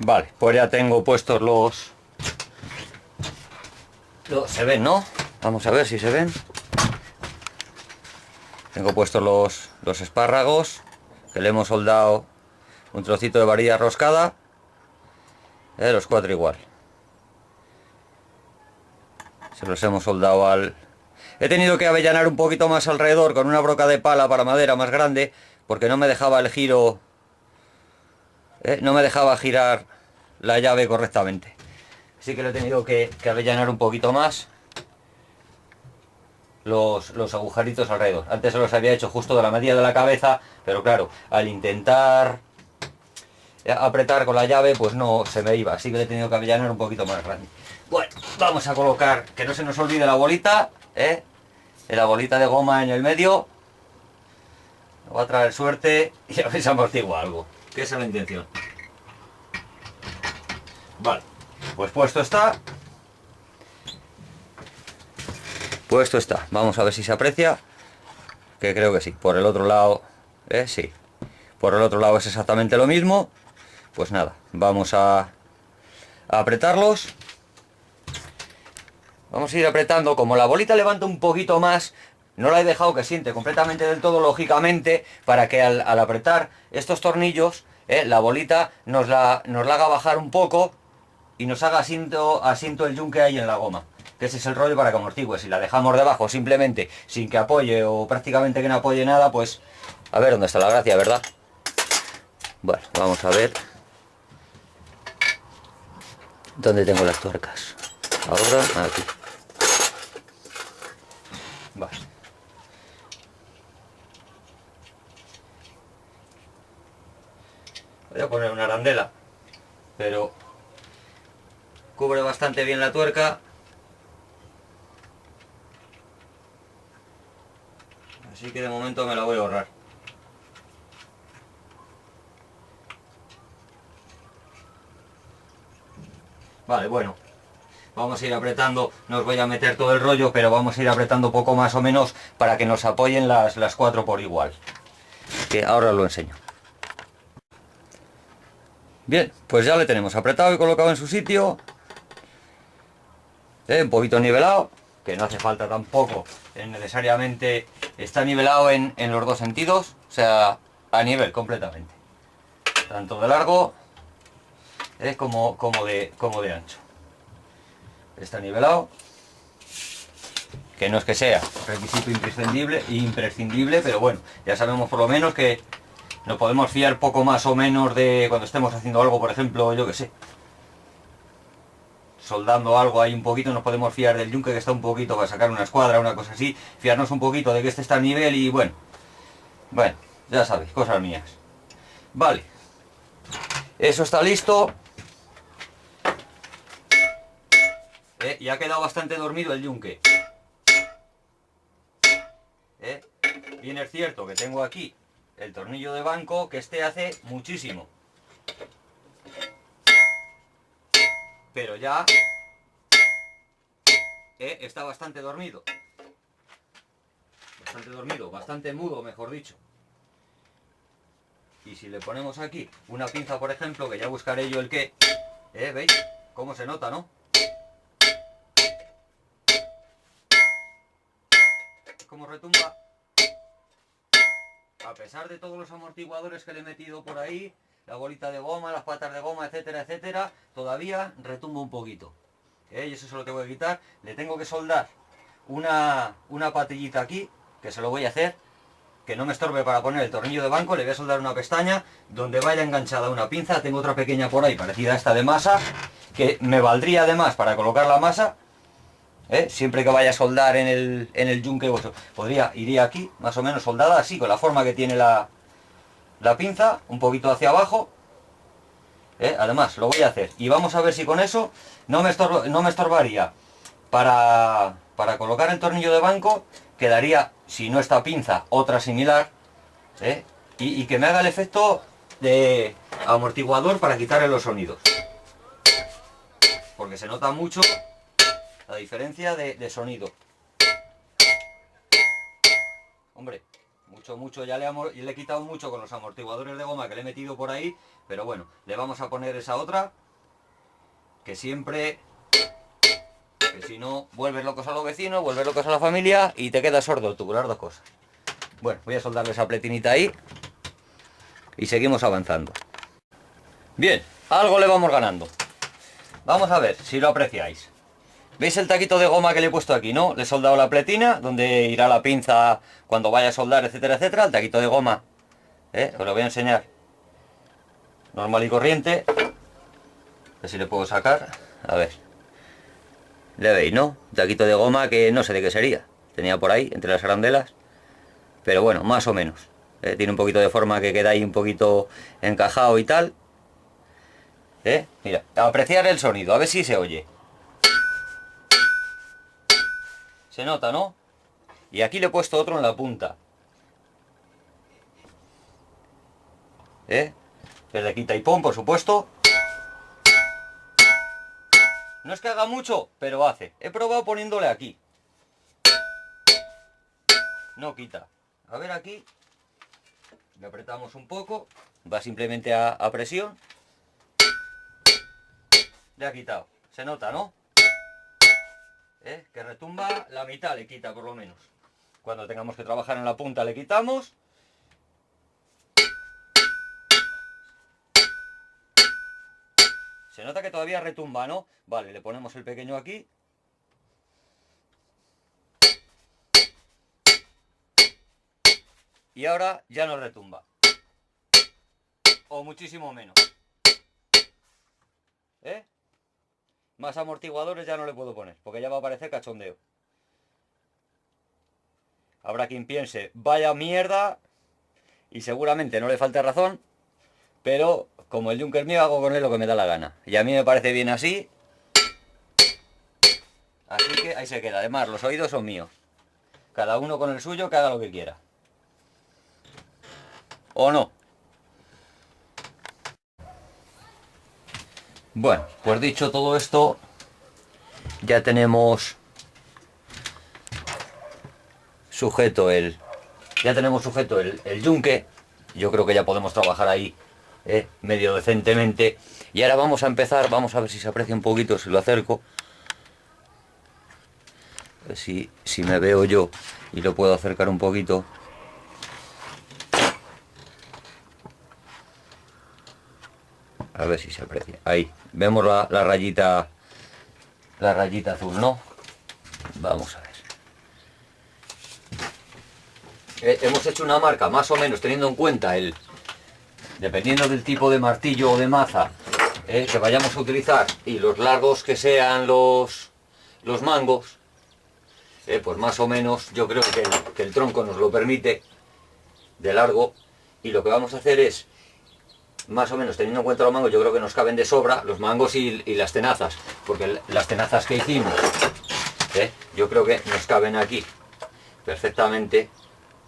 Vale, pues ya tengo puestos se ven, ¿no? Vamos a ver si se ven. Tengo puestos los espárragos, que le hemos soldado un trocito de varilla roscada, los cuatro igual. Se los hemos soldado al... He tenido que avellanar un poquito más alrededor con una broca de pala para madera más grande, porque no me dejaba el giro, no me dejaba girar la llave correctamente. Así que le he tenido que avellanar un poquito más los agujeritos alrededor. Antes se los había hecho justo de la medida de la cabeza, pero claro, al intentar apretar con la llave, pues no se me iba. Así que le he tenido que avellanar un poquito más grande. Bueno, vamos a colocar, que no se nos olvide la bolita, la bolita de goma en el medio. Me va a traer suerte y a ver si amortigua algo, que esa es la intención. Vale, pues puesto está. Puesto está. Vamos a ver si se aprecia, que creo que sí. Por el otro lado, sí. Por el otro lado es exactamente lo mismo. Pues nada, vamos a apretarlos. Vamos a ir apretando. Como la bolita levanta un poquito más, no la he dejado que siente completamente del todo, lógicamente, para que al apretar estos tornillos, la bolita nos la haga bajar un poco y nos haga asiento el yunque ahí en la goma. Que ese es el rollo para que amortigue. Si la dejamos debajo simplemente sin que apoye o prácticamente que no apoye nada, pues a ver dónde está la gracia, ¿verdad? Bueno, vamos a ver dónde tengo las tuercas. Ahora, aquí. Vale. Voy a poner una arandela, pero cubre bastante bien la tuerca. Así que de momento me la voy a ahorrar. Vale, bueno. Vamos a ir apretando, no os voy a meter todo el rollo, pero vamos a ir apretando poco más o menos para que nos apoyen las cuatro por igual. Que ahora os lo enseño. Bien, pues ya le tenemos apretado y colocado en su sitio. Un poquito nivelado, que no hace falta tampoco necesariamente. Está nivelado en los dos sentidos, o sea, a nivel completamente. Tanto de largo como de ancho. Está nivelado, que no es que sea requisito imprescindible, pero bueno, ya sabemos por lo menos que nos podemos fiar poco más o menos de cuando estemos haciendo algo, por ejemplo, yo que sé, soldando algo ahí un poquito, nos podemos fiar del yunque que está un poquito para sacar una escuadra, una cosa así, fiarnos un poquito de que este está a nivel y bueno, ya sabéis, cosas mías. Vale, eso está listo. Y ha quedado bastante dormido el yunque. Bien es cierto que tengo aquí el tornillo de banco, que este hace muchísimo. Pero ya está bastante dormido. Bastante mudo, mejor dicho. Y si le ponemos aquí una pinza, por ejemplo, que ya buscaré yo el qué, ¿veis? ¿Cómo se nota, no? ¿Cómo retumba? A pesar de todos los amortiguadores que le he metido por ahí, la bolita de goma, las patas de goma, etcétera, etcétera, todavía retumba un poquito. Y eso se lo tengo que quitar. Le tengo que soldar una patillita aquí, que se lo voy a hacer, que no me estorbe para poner el tornillo de banco. Le voy a soldar una pestaña donde vaya enganchada una pinza. Tengo otra pequeña por ahí, parecida a esta de masa, que me valdría además para colocar la masa. Siempre que vaya a soldar en el yunque, iría aquí, más o menos soldada, así, con la forma que tiene la pinza, un poquito hacia abajo. Además, lo voy a hacer. Y vamos a ver si con eso no me estorbaría para colocar el tornillo de banco. Quedaría, si no esta pinza, otra similar. Y que me haga el efecto de amortiguador para quitarle los sonidos. Porque se nota mucho la diferencia de sonido. Hombre, mucho, ya le he quitado mucho con los amortiguadores de goma que le he metido por ahí, pero bueno, le vamos a poner esa otra, que siempre, que si no, vuelves locos a los vecinos, vuelves locos a la familia y te quedas sordo tú, las dos cosas. Bueno, voy a soldarle esa pletinita ahí y seguimos avanzando. Bien, algo le vamos ganando. Vamos a ver si lo apreciáis. ¿Veis el taquito de goma que le he puesto aquí, no? Le he soldado la pletina, donde irá la pinza cuando vaya a soldar, etcétera, etcétera. El taquito de goma, os lo voy a enseñar. Normal y corriente. A ver si le puedo sacar. A ver. Le veis, ¿no? Un taquito de goma que no sé de qué sería. Tenía por ahí, entre las arandelas. Pero bueno, más o menos. Tiene un poquito de forma que queda ahí un poquito encajado y tal. Mira, apreciar el sonido, a ver si se oye. Se nota, ¿no? Y aquí le he puesto otro en la punta. El de quita y pon, por supuesto. No es que haga mucho, pero hace. He probado poniéndole aquí. No quita. A ver aquí. Le apretamos un poco. Va simplemente a presión. Le ha quitado. Se nota, ¿no? Que retumba la mitad, le quita por lo menos. Cuando tengamos que trabajar en la punta le quitamos. Se nota que todavía retumba, ¿no? Vale, le ponemos el pequeño aquí. Y ahora ya no retumba. O muchísimo menos. Más amortiguadores ya no le puedo poner, porque ya va a parecer cachondeo. Habrá quien piense, vaya mierda, y seguramente no le falte razón, pero como el Junker mío hago con él lo que me da la gana. Y a mí me parece bien así. Así que ahí se queda. Además, los oídos son míos. Cada uno con el suyo, que haga lo que quiera. ¿O no? Bueno, pues dicho todo esto, ya tenemos sujeto el yunque. Yo creo que ya podemos trabajar ahí medio decentemente. Y ahora vamos a empezar, vamos a ver si se aprecia un poquito, si lo acerco. A ver si me veo yo y lo puedo acercar un poquito. A ver si se aprecia. Ahí, vemos la rayita azul, ¿no? Vamos a ver. Hemos hecho una marca más o menos teniendo en cuenta dependiendo del tipo de martillo o de maza que vayamos a utilizar y los largos que sean los mangos, pues más o menos yo creo que el tronco nos lo permite de largo, y lo que vamos a hacer es, más o menos teniendo en cuenta los mangos, yo creo que nos caben de sobra los mangos y las tenazas, porque las tenazas que hicimos, yo creo que nos caben aquí perfectamente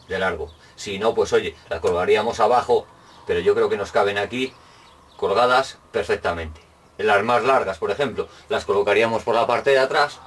de largo. Si no, pues oye, las colgaríamos abajo, pero yo creo que nos caben aquí colgadas perfectamente. Las más largas, por ejemplo, las colocaríamos por la parte de atrás,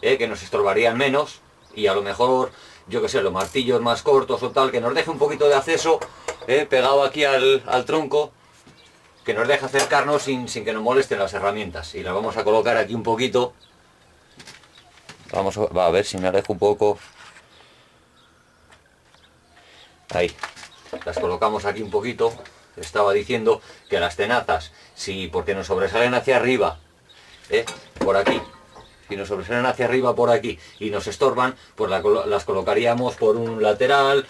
que nos estorbarían menos, y a lo mejor, yo que sé, los martillos más cortos o tal, que nos deje un poquito de acceso pegado aquí al tronco, que nos deje acercarnos sin que nos molesten las herramientas. Y las vamos a colocar aquí un poquito. Va a ver si me alejo un poco. Ahí. Las colocamos aquí un poquito. Estaba diciendo que las tenazas, porque nos sobresalen hacia arriba, por aquí, si nos sobresalen hacia arriba por aquí y nos estorban, pues las colocaríamos por un lateral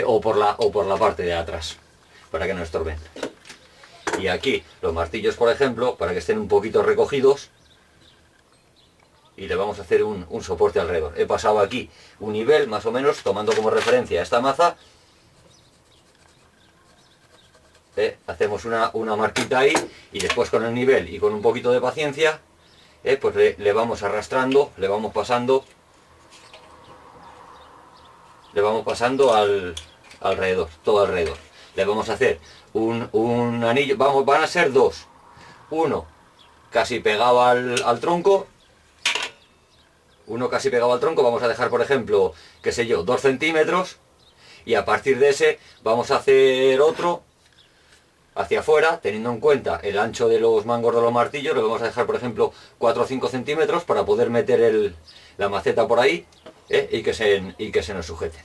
o por la parte de atrás, para que no estorben. Y aquí los martillos, por ejemplo, para que estén un poquito recogidos, y le vamos a hacer un soporte alrededor. He pasado aquí un nivel, más o menos, tomando como referencia esta maza. Hacemos una marquita ahí, y después con el nivel y con un poquito de paciencia, pues le vamos arrastrando, le vamos pasando alrededor, todo alrededor. Le vamos a hacer un anillo, van a ser dos. Uno casi pegado al tronco. Vamos a dejar, por ejemplo, qué sé yo, 2 centímetros. y a partir de ese vamos a hacer otro hacia afuera, teniendo en cuenta el ancho de los mangos de los martillos. Lo vamos a dejar, por ejemplo, 4 o 5 centímetros para poder meter la maceta por ahí, y que se nos sujeten.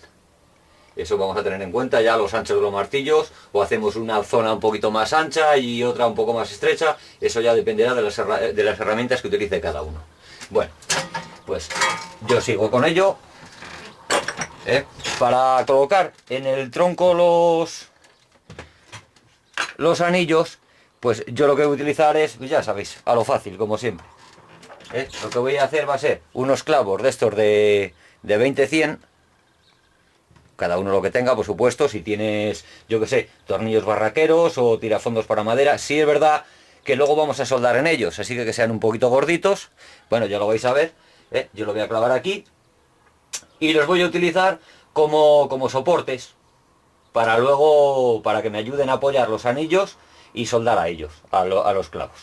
Eso vamos a tener en cuenta ya los anchos de los martillos, o hacemos una zona un poquito más ancha y otra un poco más estrecha. Eso ya dependerá de las herramientas que utilice cada uno. Bueno, pues yo sigo con ello. Para colocar en el tronco los anillos, pues yo lo que voy a utilizar es, ya sabéis, a lo fácil, como siempre. Lo que voy a hacer va a ser unos clavos de estos de 20-100, cada uno lo que tenga, por supuesto. Si tienes, yo que sé, tornillos barraqueros o tirafondos para madera, sí es verdad que luego vamos a soldar en ellos, así que sean un poquito gorditos. Bueno, ya lo vais a ver. Yo lo voy a clavar aquí y los voy a utilizar como soportes para luego, para que me ayuden a apoyar los anillos y soldar a ellos, a los clavos.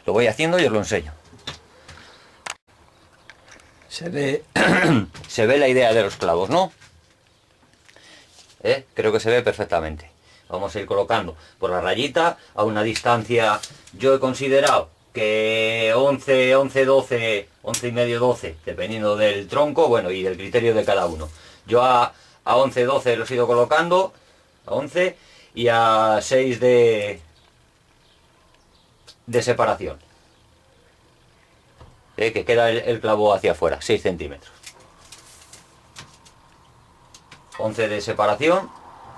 Lo voy haciendo y os lo enseño. Se ve se ve la idea de los clavos, ¿no? Creo que se ve perfectamente. Vamos a ir colocando por la rayita a una distancia, yo he considerado que 11, 11, 12, 11 y medio, 12, dependiendo del tronco, bueno, y del criterio de cada uno. Yo a 11, 12 los he ido colocando, a 11 y a 6 de separación. Que queda el clavo hacia afuera, 6 centímetros. 11 de separación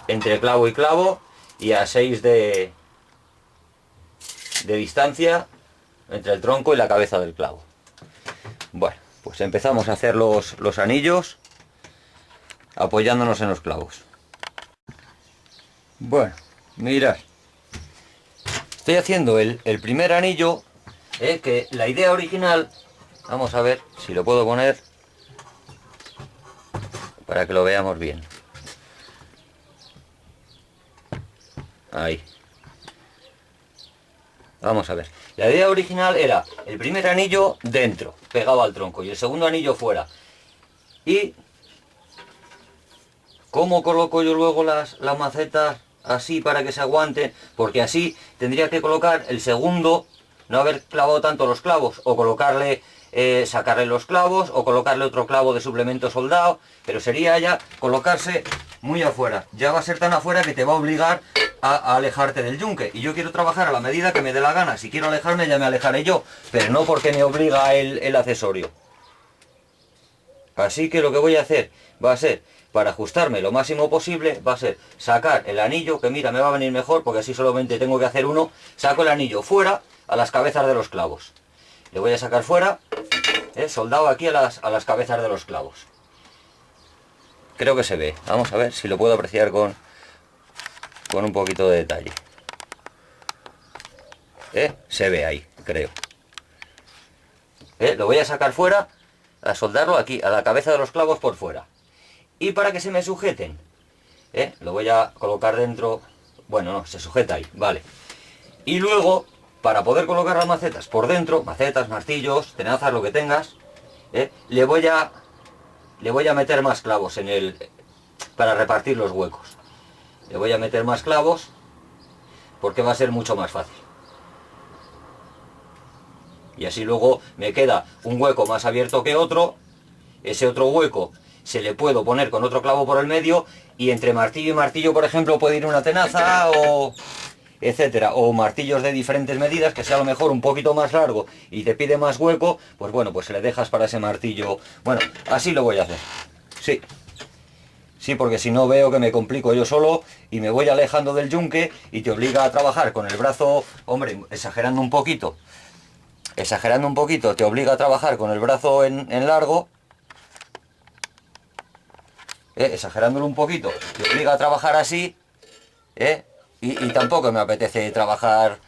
entre clavo y clavo y a 6 de distancia entre el tronco y la cabeza del clavo. Bueno, pues empezamos a hacer los anillos apoyándonos en los clavos. Bueno, mirad, estoy haciendo el primer anillo, que la idea original, vamos a ver si lo puedo poner para que lo veamos bien. Ahí. Vamos a ver. La idea original era el primer anillo dentro, pegado al tronco, y el segundo anillo fuera. ¿Y cómo coloco yo luego las macetas así para que se aguanten? Porque así tendría que colocar el segundo, no haber clavado tanto los clavos, o colocarle, sacarle los clavos, o colocarle otro clavo de suplemento soldado, pero sería ya colocarse muy afuera. Ya va a ser tan afuera que te va a obligar a alejarte del yunque, y yo quiero trabajar a la medida que me dé la gana. Si quiero alejarme ya me alejaré yo, pero no porque me obliga el accesorio. Así que lo que voy a hacer va a ser, para ajustarme lo máximo posible, va a ser sacar el anillo, que mira, me va a venir mejor porque así solamente tengo que hacer uno. Saco el anillo fuera a las cabezas de los clavos, le voy a sacar fuera, soldado aquí a las cabezas de los clavos. Creo que se ve, vamos a ver si lo puedo apreciar con un poquito de detalle. Se ve ahí, creo. Lo voy a sacar fuera, a soldarlo aquí, a la cabeza de los clavos por fuera. Y para que se me sujeten, lo voy a colocar dentro. Bueno, no, se sujeta ahí, vale. Y luego, para poder colocar las macetas por dentro, macetas, martillos, tenazas, lo que tengas, le voy a meter más clavos para repartir los huecos. Le voy a meter más clavos porque va a ser mucho más fácil. Y así luego me queda un hueco más abierto que otro. Ese otro hueco se le puedo poner con otro clavo por el medio, y entre martillo y martillo, por ejemplo, puede ir una tenaza o etcétera, o martillos de diferentes medidas, que sea a lo mejor un poquito más largo y te pide más hueco, pues bueno, pues se le dejas para ese martillo. Bueno, así lo voy a hacer. Sí, porque si no veo que me complico yo solo y me voy alejando del yunque y te obliga a trabajar con el brazo, hombre, exagerando un poquito, te obliga a trabajar con el brazo en largo, exagerándolo un poquito, te obliga a trabajar así, y tampoco me apetece trabajar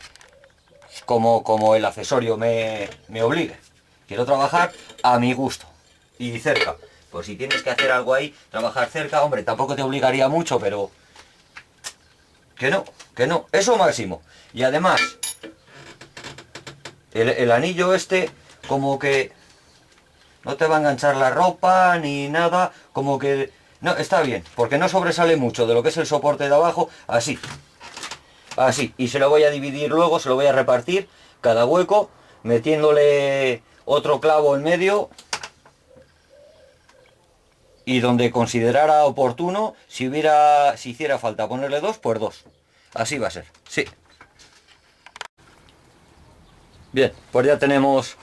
como el accesorio me obligue. Quiero trabajar a mi gusto y cerca. Pues si tienes que hacer algo ahí, trabajar cerca, hombre, tampoco te obligaría mucho, pero que no, eso máximo. Y además, el anillo este, como que no te va a enganchar la ropa ni nada, como que No, está bien, porque no sobresale mucho de lo que es el soporte de abajo, así. Así, y se lo voy a dividir luego, se lo voy a repartir, cada hueco, metiéndole otro clavo en medio. Y donde considerara oportuno, si hiciera falta ponerle dos, pues dos. Así va a ser, sí. Bien, pues ya tenemos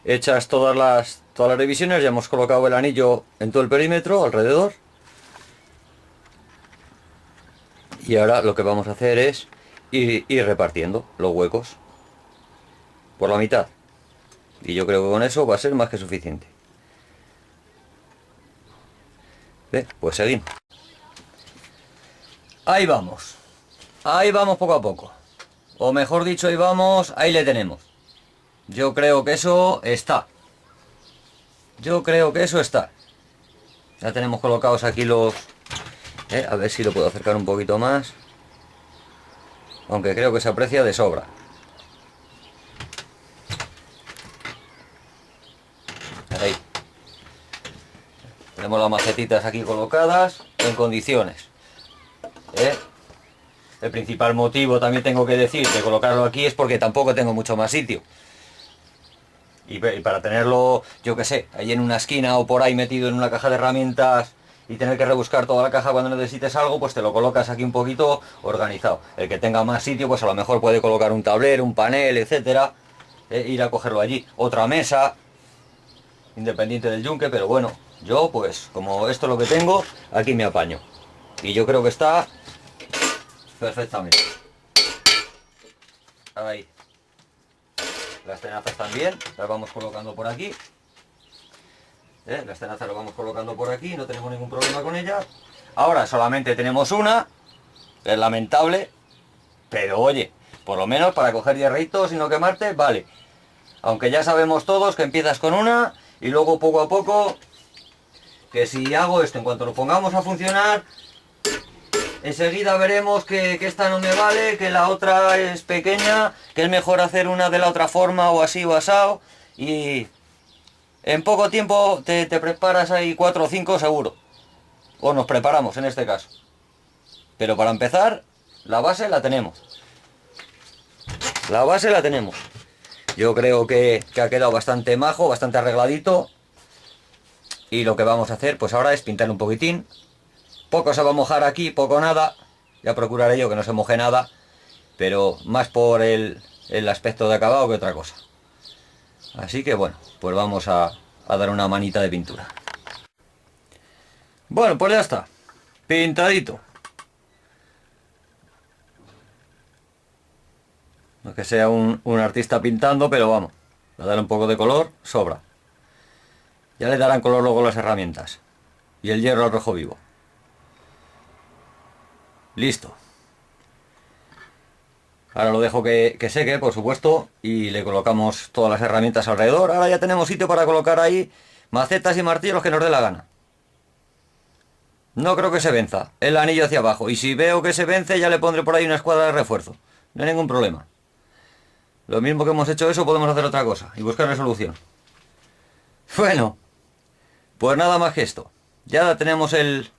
hechas todas las revisiones, ya hemos colocado el anillo en todo el perímetro, alrededor. Y ahora lo que vamos a hacer es ir repartiendo los huecos por la mitad. Y yo creo que con eso va a ser más que suficiente. Pues seguimos. Ahí vamos. Ahí vamos poco a poco. O mejor dicho, ahí vamos, ahí le tenemos. Yo creo que eso está. Yo creo que eso está. Ya tenemos colocados aquí los... a ver si lo puedo acercar un poquito más. Aunque creo que se aprecia de sobra. Ahí. Tenemos las macetitas aquí colocadas en condiciones. El principal motivo, también tengo que decir, de colocarlo aquí es porque tampoco tengo mucho más sitio. Y para tenerlo, yo que sé, ahí en una esquina o por ahí metido en una caja de herramientas y tener que rebuscar toda la caja cuando necesites algo, pues te lo colocas aquí un poquito organizado. El que tenga más sitio, pues a lo mejor puede colocar un tablero, un panel, etcétera, ir a cogerlo allí. Otra mesa, independiente del yunque, pero bueno, yo pues como esto es lo que tengo, aquí me apaño. Y yo creo que está perfectamente. Ahí. Las tenazas también, las vamos colocando por aquí. Las tenazas las vamos colocando por aquí, no tenemos ningún problema con ellas. Ahora solamente tenemos una, es lamentable, pero oye, por lo menos para coger hierritos y no quemarte, vale. Aunque ya sabemos todos que empiezas con una y luego poco a poco, que si hago esto, en cuanto lo pongamos a funcionar, enseguida veremos que esta no me vale, que la otra es pequeña, que es mejor hacer una de la otra forma o así o asado. Y en poco tiempo te preparas ahí 4 o 5 seguro. O nos preparamos en este caso. Pero para empezar, la base la tenemos. La base la tenemos. Yo creo que ha quedado bastante majo, bastante arregladito. Y lo que vamos a hacer pues ahora es pintarle un poquitín. Poco se va a mojar aquí, poco nada. Ya procuraré yo que no se moje nada. Pero más por el aspecto de acabado que otra cosa. Así que bueno, pues vamos a dar una manita de pintura. Bueno, pues ya está. Pintadito. No es que sea un artista pintando, pero vamos. A dar un poco de color, sobra. Ya le darán color luego las herramientas. Y el hierro al rojo vivo. Listo. Ahora lo dejo que seque, por supuesto, y le colocamos todas las herramientas alrededor. Ahora ya tenemos sitio para colocar ahí macetas y martillos que nos dé la gana. No creo que se venza el anillo hacia abajo. Y si veo que se vence, ya le pondré por ahí una escuadra de refuerzo. No hay ningún problema. Lo mismo que hemos hecho eso, podemos hacer otra cosa y buscar solución. Bueno, pues nada más que esto. Ya tenemos el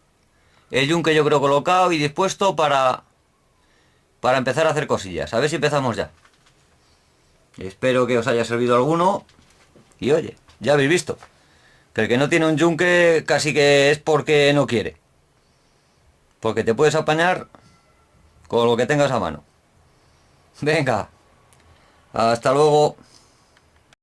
yunque yo creo colocado y dispuesto para empezar a hacer cosillas. A ver si empezamos ya. Espero que os haya servido alguno. Y oye, ya habéis visto que el que no tiene un yunque casi que es porque no quiere. Porque te puedes apañar con lo que tengas a mano. Venga, hasta luego.